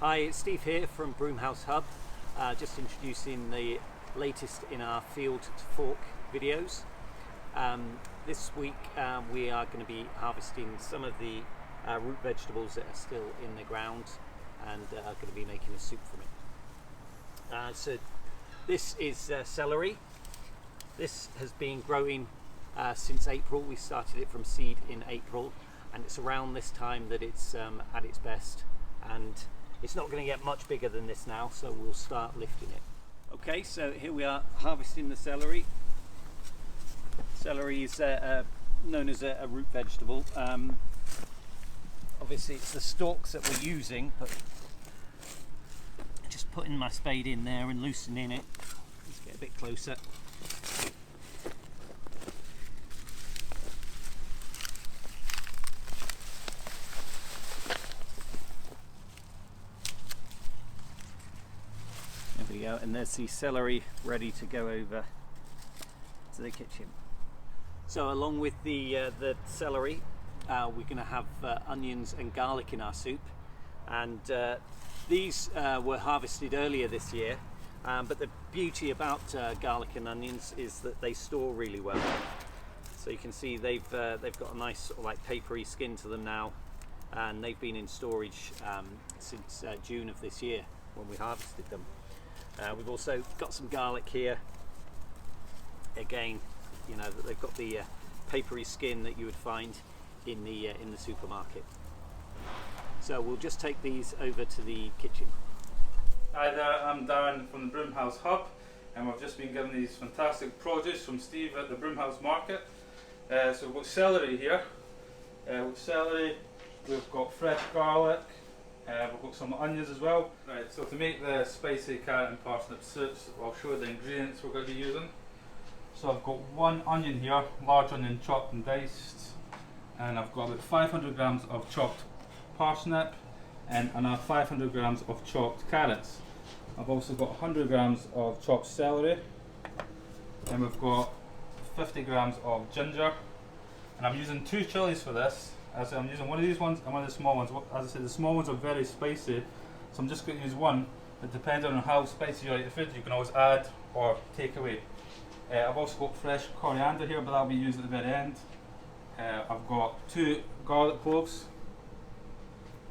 Hi, it's Steve here from Broomhouse Hub, just introducing the latest in our field to fork videos. This week we are going to be harvesting some of the root vegetables that are still in the ground and are going to be making a soup from it. So this is celery. This has been growing since April. We started it from seed in April, and it's around this time that it's at its best, and it's not going to get much bigger than this now, so we'll start lifting it. Okay, so here we are harvesting the celery. Celery is known as a root vegetable. Obviously it's the stalks that we're using, but just putting my spade in there and loosening it. Let's get a bit closer. There we go, and there's the celery ready to go over to the kitchen. So along with the celery, we're going to have onions and garlic in our soup, and these were harvested earlier this year, but the beauty about garlic and onions is that they store really well. So you can see they've got a nice sort of like papery skin to them now, and they've been in storage since June of this year when we harvested them. We've also got some garlic here. Again, you know that they've got the papery skin that you would find in the supermarket. So we'll just take these over to the kitchen. Hi there, I'm Darren from the Broomhouse Hub, and we've just been given these fantastic produce from Steve at the Broomhouse Market. So we've got celery here. We've got fresh garlic. We've got some onions as well. Right, so to make the spicy carrot and parsnip soups, I'll show you the ingredients we're going to be using. So I've got one onion here, large onion chopped and diced, and I've got about 500 grams of chopped parsnip and another 500 grams of chopped carrots. I've also got 100 grams of chopped celery, and we've got 50 grams of ginger, and I'm using two chilies for this. As I'm using one of these ones and one of the small ones. As I said, the small ones are very spicy, so I'm just going to use one, but depending on how spicy you like the food, you can always add or take away. I've also got fresh coriander here, but that'll be used at the very end. I've got 2 garlic cloves,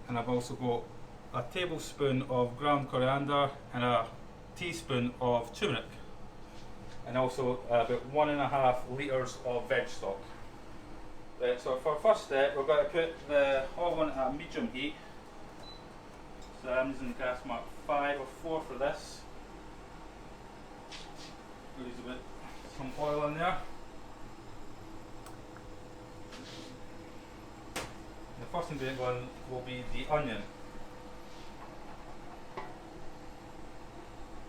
and I've also got a tablespoon of ground coriander and a teaspoon of turmeric, and also about 1.5 litres of veg stock. So for our first step, we're going to put the oven at medium heat. So I'm using the gas mark 5 or 4 for this. We'll use a bit some oil in there. The first ingredient going will be the onion.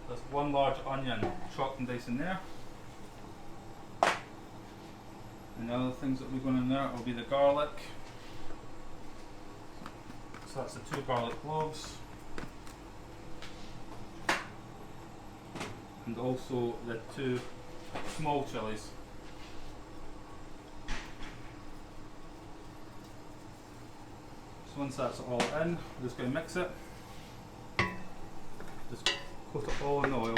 There's 1 large onion chopped and diced in there. And the other things that we're going in there will be the garlic. So that's the 2 garlic cloves. And also the 2 small chilies. So once that's all in, we're just going to mix it. Just coat it all in oil.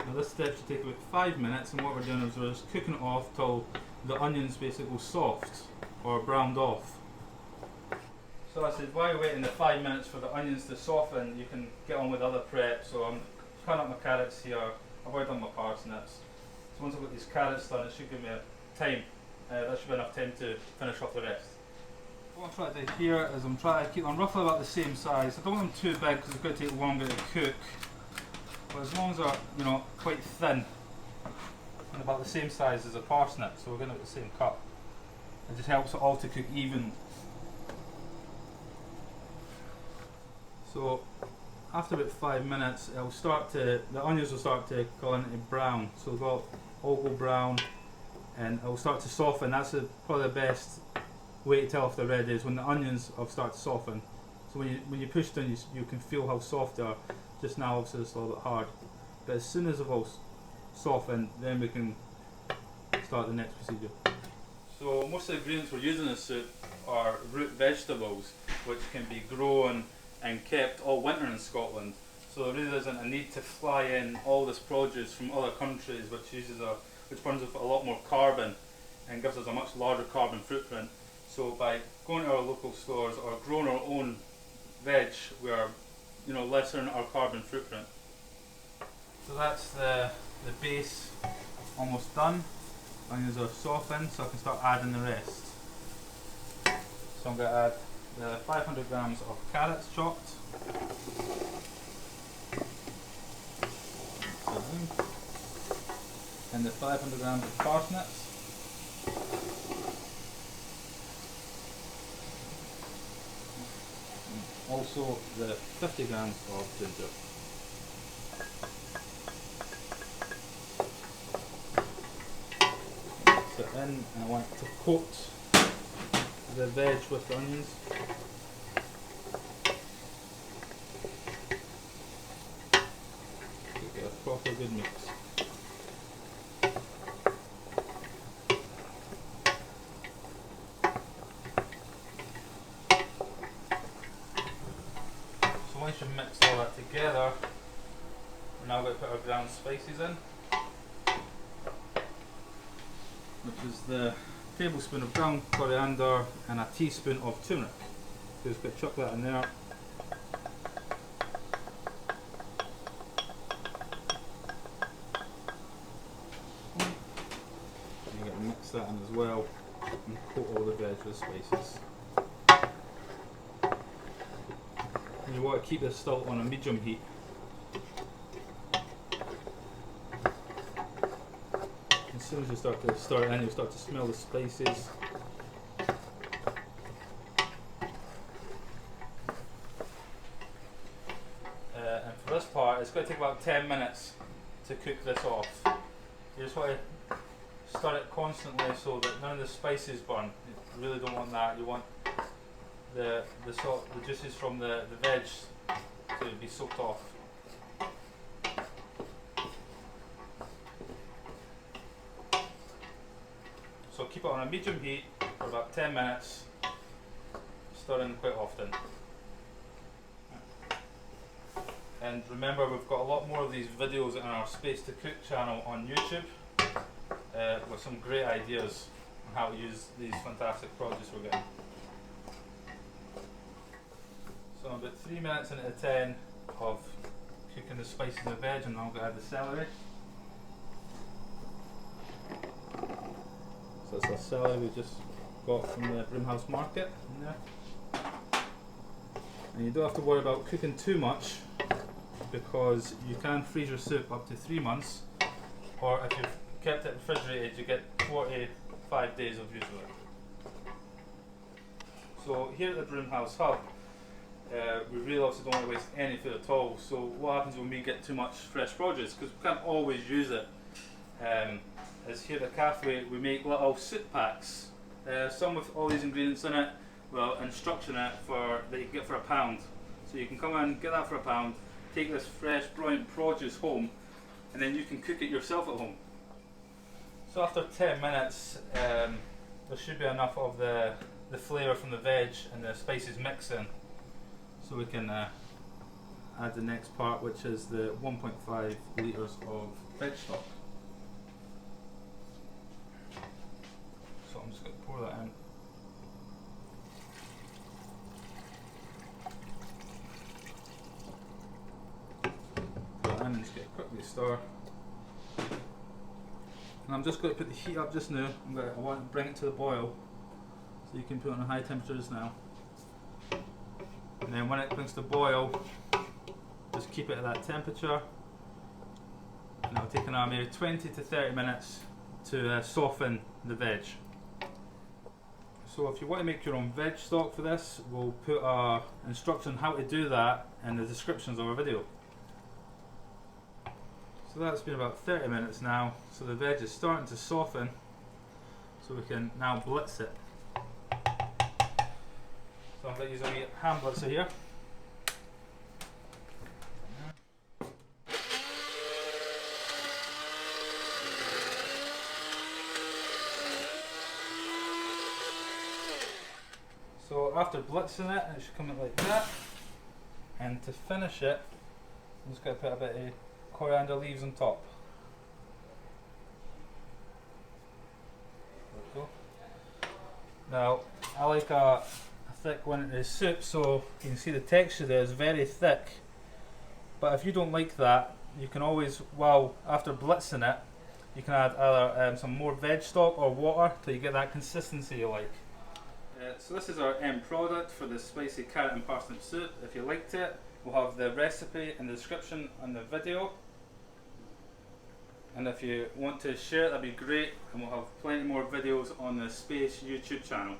Now this step should take about 5 minutes, and what we're doing is we're just cooking it off till the onions basically go soft or browned off. So I said, while you're waiting the 5 minutes for the onions to soften, you can get on with other prep. So I'm cutting up my carrots here, I've already done my parsnips. So once I've got these carrots done, it should give me time. That should be enough time to finish off the rest. What I'm trying to do here is I'm trying to keep them roughly about the same size. I don't want them too big because it's going to take longer to cook. But as long as they're, you know, quite thin and about the same size as a parsnip, so we're going to get the same cut. It just helps it all to cook even. So after about 5 minutes, the onions will start to go into brown. So they'll all go brown, and it'll start to soften. That's probably the best way to tell if they're ready, is when the onions will start to soften. So when you push them, you can feel how soft they are. Just now obviously it's a little bit hard, but as soon as they've all softened, then we can start the next procedure. So most of the ingredients we're using in this soup are root vegetables, which can be grown and kept all winter in Scotland. So there really isn't a need to fly in all this produce from other countries, which burns off a lot more carbon and gives us a much larger carbon footprint. So by going to our local stores or growing our own veg, we are, lessening our carbon footprint. So that's the base almost done. Onions are softened, so I can start adding the rest. So I'm going to add the 500 grams of carrots chopped. And the 500 grams of parsnips. And also the 50 grams of ginger. Mix it in, and I want to coat the veg with the onions. Get a proper good mix. So once you've mixed all that together, we're now going to put our ground spices in, which is the tablespoon of ground coriander and a teaspoon of turmeric. So just chuck that in there. And you're going to mix that in as well and coat all the veg with spices. And you want to keep this still on a medium heat. As soon as you start to stir it in, you'll start to smell the spices. And for this part, it's going to take about 10 minutes to cook this off. You just want to stir it constantly so that none of the spices burn. You really don't want that. You want the juices from the veg to be soaked off. So keep it on a medium heat for about 10 minutes, stirring quite often. And remember, we've got a lot more of these videos in our Space to Cook channel on YouTube with some great ideas on how to use these fantastic produce we're getting. So I'm about 3 minutes into 10 of cooking the spices and the veg, and now I'm going to add the celery. So it's the celery we just got from the Broomhouse Market in there. And you don't have to worry about cooking too much, because you can freeze your soup up to 3 months, or if you've kept it refrigerated, you get 45 days of use of it. So here at the Broomhouse Hub, we really also don't want to waste any food at all. So what happens when we get too much fresh produce, because we can't always use it, is here at the cafe we make little soup packs, some with all these ingredients in it, well, instruction in it that you can get for £1. So you can come in, get that for £1, take this fresh brilliant produce home, and then you can cook it yourself at home. So after 10 minutes there should be enough of the flavour from the veg and the spices mixing, so we can add the next part, which is the 1.5 litres of veg stock. So I'm just going to pour that in. Put that in and just get quickly stir. And I'm just going to put the heat up just now. I want to bring it to the boil, so you can put it on high temperatures now. And then when it brings to boil, just keep it at that temperature. And it'll take another maybe 20 to 30 minutes to soften the veg. So if you want to make your own veg stock for this, we'll put our instruction on how to do that in the descriptions of our video. So that's been about 30 minutes now, so the veg is starting to soften, so we can now blitz it. So I'm going to use a wee hand blitzer here. So after blitzing it, it should come out like that. And to finish it, I'm just going to put a bit of coriander leaves on top. There we go. Now, I like a thick one in the soup, so you can see the texture there is very thick. But if you don't like that, you can always, after blitzing it, you can add either some more veg stock or water till you get that consistency you like. So this is our end product for the spicy carrot and parsnip soup. If you liked it, we'll have the recipe in the description on the video. And if you want to share it, that'd be great. And we'll have plenty more videos on the Space YouTube channel.